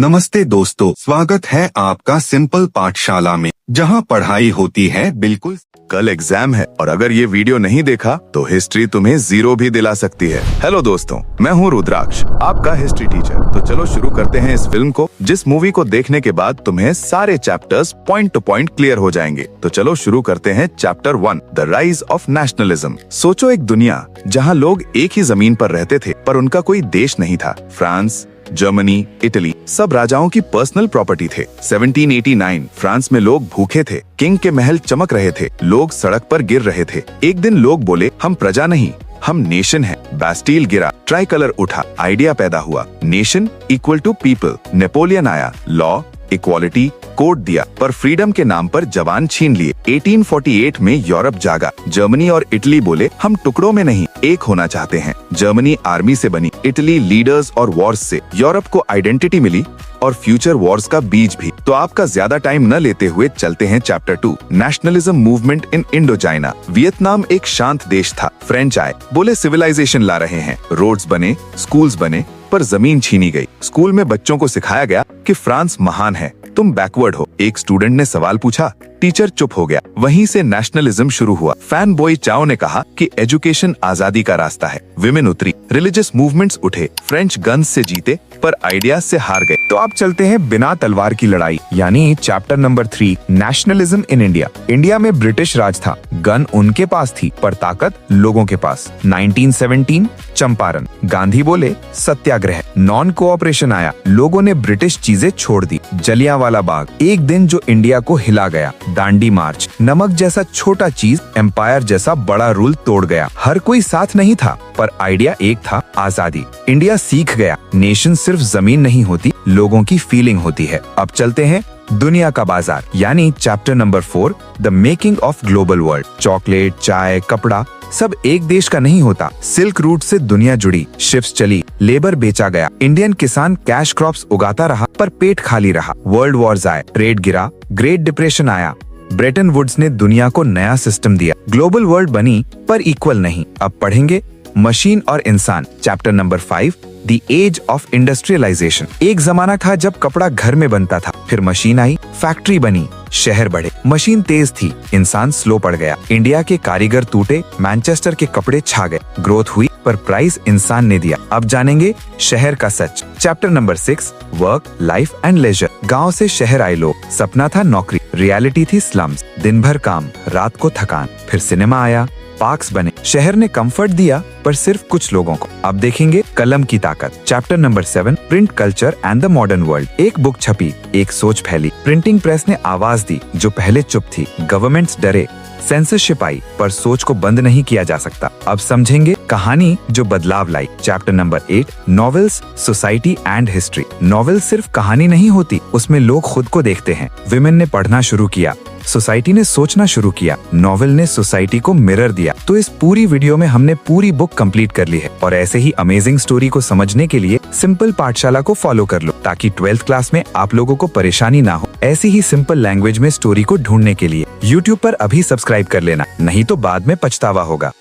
नमस्ते दोस्तों, स्वागत है आपका सिंपल पाठशाला में, जहां पढ़ाई होती है बिल्कुल। कल एग्जाम है और अगर ये वीडियो नहीं देखा तो हिस्ट्री तुम्हें 0 भी दिला सकती है। हेलो दोस्तों, मैं हूँ रुद्राक्ष, आपका हिस्ट्री टीचर। तो चलो शुरू करते हैं इस फिल्म को, जिस मूवी को देखने के बाद तुम्हें सारे chapters point two point clear हो जाएंगे। तो चलो शुरू करते हैं chapter 1, the rise of nationalism. सोचो एक दुनिया जहाँ लोग एक ही जमीन पर रहते थे पर उनका कोई देश नहीं था। फ्रांस, जर्मनी, इटली सब राजाओं की पर्सनल प्रॉपर्टी थे। 1789 फ्रांस में लोग भूखे थे, किंग के महल चमक रहे थे, लोग सड़क पर गिर रहे थे। एक दिन लोग बोले, हम प्रजा नहीं, हम नेशन है। बैस्टील गिरा, ट्राई कलर उठा, आइडिया पैदा हुआ, nation equal to people. Napoleon आया, लॉ, इक्वालिटी, कोड दिया, पर फ्रीडम के नाम पर जवान छीन लिए। 1848 में यूरोप जागा, जर्मनी और इटली बोले, हम टुकड़ों में नहीं, एक होना चाहते हैं। जर्मनी आर्मी से बनी, इटली लीडर्स और वॉर्स से। यूरोप को आइडेंटिटी मिली और फ्यूचर वॉर्स का बीज भी। तो आपका ज्यादा टाइम न लेते हुए चलते हैं chapter 2, nationalism movement in Indo China. Vietnam एक शांत देश था। फ्रेंच आए, बोले सिविलाइजेशन ला रहे हैं। रोड्स बने, स्कूल्स बने, पर जमीन छीनी गई। स्कूल में बच्चों को सिखाया गया कि फ्रांस महान है, तुम बैकवर्ड हो। एक स्टूडेंट ने सवाल पूछा, टीचर चुप हो गया। वहीं से नेशनलिज्म शुरू हुआ। फैन बॉय चाओ ने कहा कि एजुकेशन आजादी का रास्ता है। विमेन उतरी, रिलीजियस मूवमेंट्स उठे। फ्रेंच गन्स से जीते पर आइडियाज से हार गए। तो आप चलते हैं बिना तलवार की लड़ाई, यानी chapter number 3, nationalism in India. India में ब्रिटिश राज था, गन उनके पास थी पर ताकत लोगों के पास। 1917 चंपारण, गांधी बोले सत्याग्रह। नॉन कोऑपरेशन आया, लोगों ने ब्रिटिश चीजें छोड़ दी। जलियांवाला बाग, एक दिन जो इंडिया को हिला गया। दांडी मार्च, नमक जैसा छोटा चीज एम्पायर जैसा बड़ा रूल तोड़ गया। हर कोई साथ नहीं था पर आइडिया एक था, आजादी। इंडिया सीख गया, नेशन सिर्फ जमीन नहीं होती, लोगों की फीलिंग होती है। अब चलते हैं दुनिया का बाजार, यानी chapter number 4, the making of global world. Chocolate, चाय, कपड़ा सब एक देश का नहीं होता। सिल्क रूट से दुनिया जुड़ी, शिप्स चली, लेबर बेचा गया। इंडियन किसान कैश क्रॉप्स उगाता रहा पर पेट खाली रहा। वर्ल्ड वॉर्स आए, ट्रेड गिरा, ग्रेट डिप्रेशन आया। ब्रेटन वुड्स ने दुनिया को नया सिस्टम दिया। ग्लोबल वर्ल्ड बनी पर इक्वल नहीं। अब पढ़ेंगे मशीन और इंसान, chapter number 5, the age of industrialisation. एक जमाना था जब कपड़ा घर में बनता था, फिर मशीन आई, फैक्ट्री बनी, शहर बढ़े। मशीन तेज थी, इंसान स्लो पड़ गया। इंडिया के कारीगर टूटे, मैनचेस्टर के कपड़े छा गए। ग्रोथ हुई पर प्राइस इंसान ने दिया। अब जानेंगे शहर का सच, chapter number 6, work, life and leisure. गांव से शहर आए लोग, सपना था नौकरी, रियलिटी थी स्लम्स। दिन भर काम, रात को थकान। फिर सिनेमा आया, पार्क्स बने। शहर ने कंफर्ट दिया पर सिर्फ कुछ लोगों को। अब देखेंगे कलम की ताकत, chapter number 7, print culture and the modern world. एक बुक छपी, एक सोच फैली। प्रिंटिंग प्रेस ने आवाज दी जो पहले चुप थी। गवर्नमेंट्स डरे, सेंसरशिप आई, पर सोच को बंद नहीं किया जा सकता। अब समझेंगे कहानी जो बदलाव लाई, chapter number 8, novels, society and history. Novel सिर्फ कहानी नहीं होती, उसमें लोग खुद को देखते हैं। विमेन ने पढ़ना शुरू किया, सोसाइटी ने सोचना शुरू किया, नॉवेल ने सोसाइटी को मिरर दिया। तो इस पूरी वीडियो में हमने पूरी बुक कंप्लीट कर ली है। और ऐसे ही अमेजिंग स्टोरी को समझने के लिए सिंपल पाठशाला को फॉलो कर लो, ताकि 12th क्लास में आप लोगों को परेशानी ना हो। ऐसी ही सिंपल लैंग्वेज में स्टोरी को ढूंढने के लिए YouTube पर अभी सब्सक्राइब कर लेना, नहीं तो बाद में पछतावा होगा।